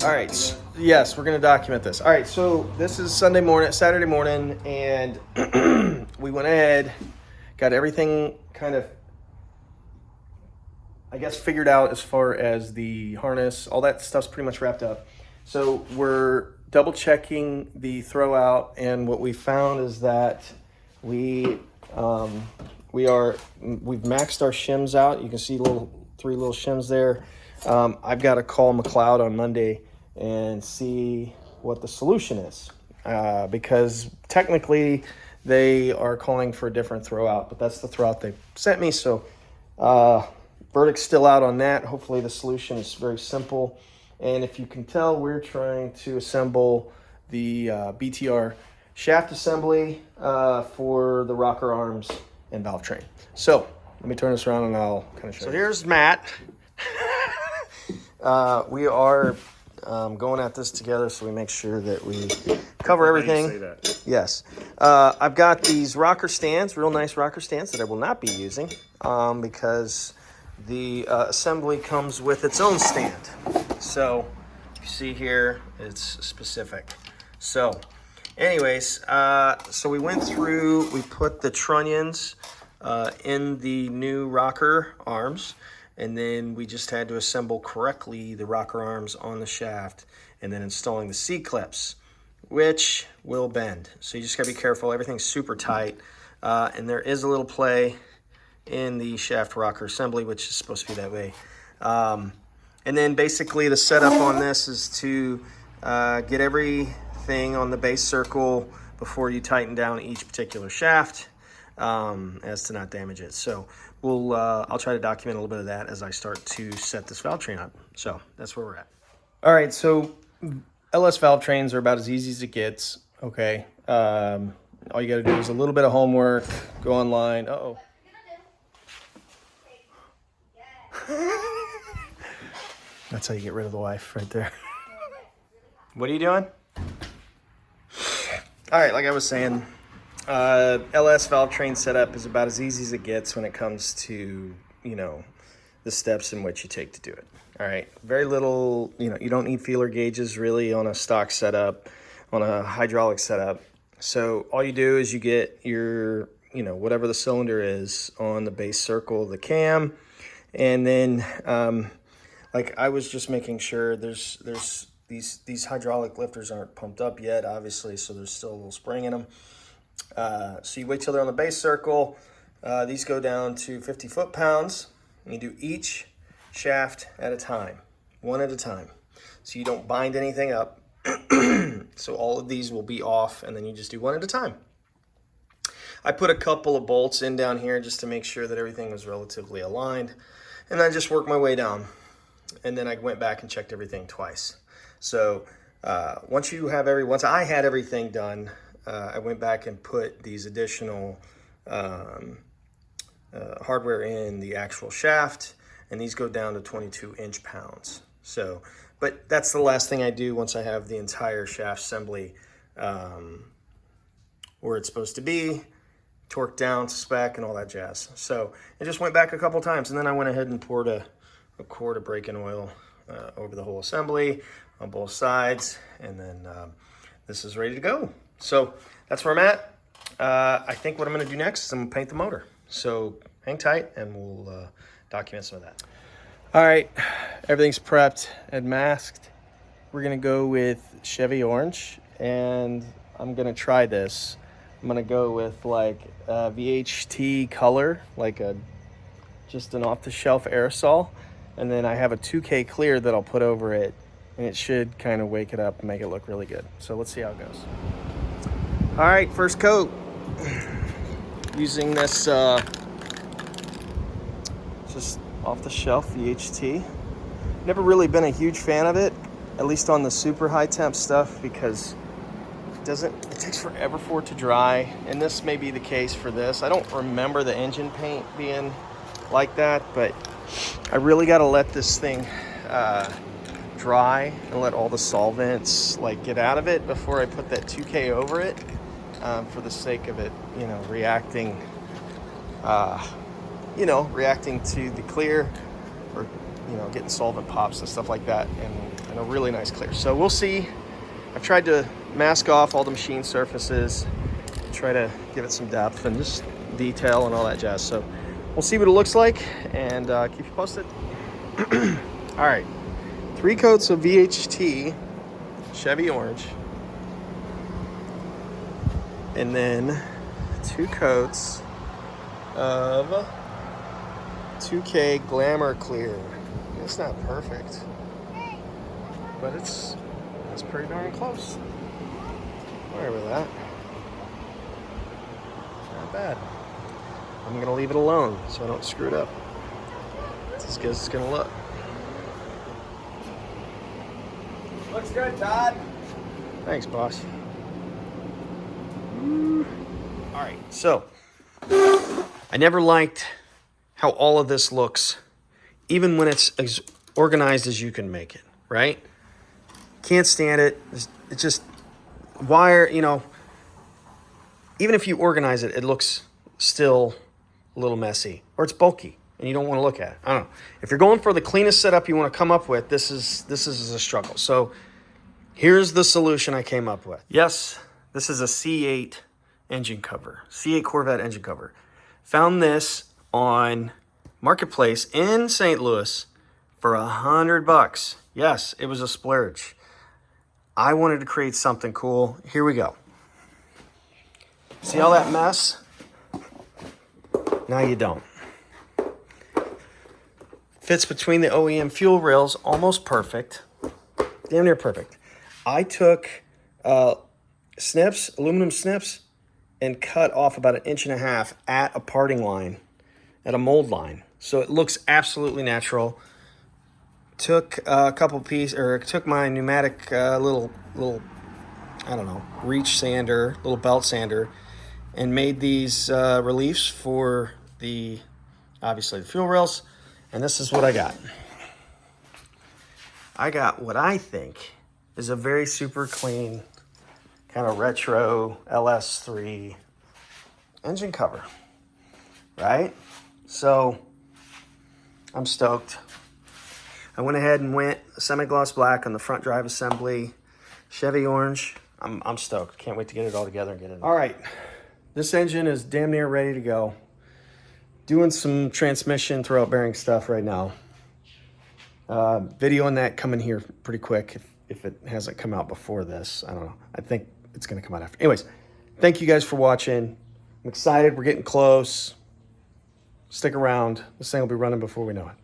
All right. Yes, we're gonna document this. All right. So this is Saturday morning, and we went ahead, got everything kind of, I guess, figured out as far as the harness. All that stuff's pretty much wrapped up. So we're double checking the throw out, and what we found is that we've maxed our shims out. You can see three little shims there. I've got to call McLeod on Monday and see what the solution is, because technically they are calling for a different throw out, but that's the throw out they sent me. So verdict's still out on that. Hopefully the solution is very simple. And if you can tell, we're trying to assemble the BTR shaft assembly for the rocker arms and valve train. So let me turn this around and I'll kind of show you. So here's Matt. We are going at this together, so we make sure that we cover everything. Say that. Yes. I've got these rocker stands, real nice rocker stands that I will not be using because the assembly comes with its own stand. So you see here, it's specific. So anyways, so we went through, we put the trunnions in the new rocker arms, and then we just had to assemble correctly the rocker arms on the shaft, and then installing the C-clips, which will bend. So you just gotta be careful. Everything's super tight, and there is a little play in the shaft rocker assembly, which is supposed to be that way. And then basically the setup on this is to get everything on the base circle before you tighten down each particular shaft, as to not damage it. So I'll try to document a little bit of that as I start to set this valve train up. So that's where we're at. All right, so LS valve trains are about as easy as it gets, okay? All you gotta do is a little bit of homework, go online. Uh-oh. That's how you get rid of the wife right there. What are you doing? All right, like I was saying, LS valve train setup is about as easy as it gets when it comes to, the steps in which you take to do it. All right, very little, you don't need feeler gauges really on a stock setup, on a hydraulic setup. So all you do is you get your, whatever the cylinder is on the base circle of the cam, and then like I was just making sure there's these hydraulic lifters aren't pumped up yet, obviously, so there's still a little spring in them. So you wait till they're on the base circle. These go down to 50 foot-pounds, and you do each shaft at a time, one at a time. So you don't bind anything up. So all of these will be off, and then you just do one at a time. I put a couple of bolts in down here just to make sure that everything was relatively aligned, and I just worked my way down. And then I went back and checked everything twice. So once I had everything done, I went back and put these additional hardware in the actual shaft, and these go down to 22 inch-pounds. So, but that's the last thing I do once I have the entire shaft assembly where it's supposed to be, torqued down to spec and all that jazz. So I just went back a couple times, and then I went ahead and poured a quart of break-in oil over the whole assembly on both sides, and then this is ready to go. So that's where I'm at. I think what I'm going to do next is I'm going to paint the motor. So hang tight, and we'll document some of that. All right, everything's prepped and masked. We're going to go with Chevy Orange, and I'm going to try this. I'm going to go with like a VHT color, like just an off-the-shelf aerosol. And then I have a 2K clear that I'll put over it, and it should kind of wake it up and make it look really good. So let's see how it goes. All right, first coat. Using this just off-the-shelf VHT. Never really been a huge fan of it, at least on the super high temp stuff, because it takes forever for it to dry. And this may be the case for this. I don't remember the engine paint being like that, but I really got to let this thing dry and let all the solvents get out of it before I put that 2K over it, for the sake of it, reacting reacting to the clear, or getting solvent pops and stuff like that. And and a really nice clear. So we'll see. I've tried to mask off all the machine surfaces, try to give it some depth and just detail and all that jazz. So we'll see what it looks like and keep you posted. All right, 3 coats of VHT Chevy orange, and then 2 coats of 2K Glamour Clear. It's not perfect, but it's pretty darn close. Sorry with that. Not bad. I'm gonna leave it alone so I don't screw it up. It's as good as it's gonna look. Looks good, Todd. Thanks, boss. All right, so I never liked how all of this looks, even when it's as organized as you can make it, right? Can't stand it. It's just wire, you know, even if you organize it, it looks still a little messy, or it's bulky and you don't want to look at it. I don't know. If you're going for the cleanest setup you want to come up with, this is a struggle. So here's the solution I came up with. Yes, this is a C8 engine cover, C8 Corvette engine cover. Found this on Marketplace in St. Louis for $100. Yes, it was a splurge. I wanted to create something cool. Here we go. See all that mess? Now you don't. Fits between the OEM fuel rails, almost perfect. Damn near perfect. I took snips, aluminum snips, and cut off about 1.5 inches at a parting line, at a mold line. So it looks absolutely natural. Took a couple pieces, or took my pneumatic little, I don't know, reach sander, little belt sander, and made these reliefs for obviously the fuel rails. And this is what I got. I got what I think is a very super clean, kind of retro LS3 engine cover, right? So I'm stoked. I went ahead and went semi-gloss black on the front drive assembly, Chevy orange. I'm stoked. Can't wait to get it all together and get it. All right, this engine is damn near ready to go. Doing some transmission throwout bearing stuff right now. Video on that coming here pretty quick if it hasn't come out before this. I don't know. I think it's going to come out after. Anyways, thank you guys for watching. I'm excited. We're getting close. Stick around. This thing will be running before we know it.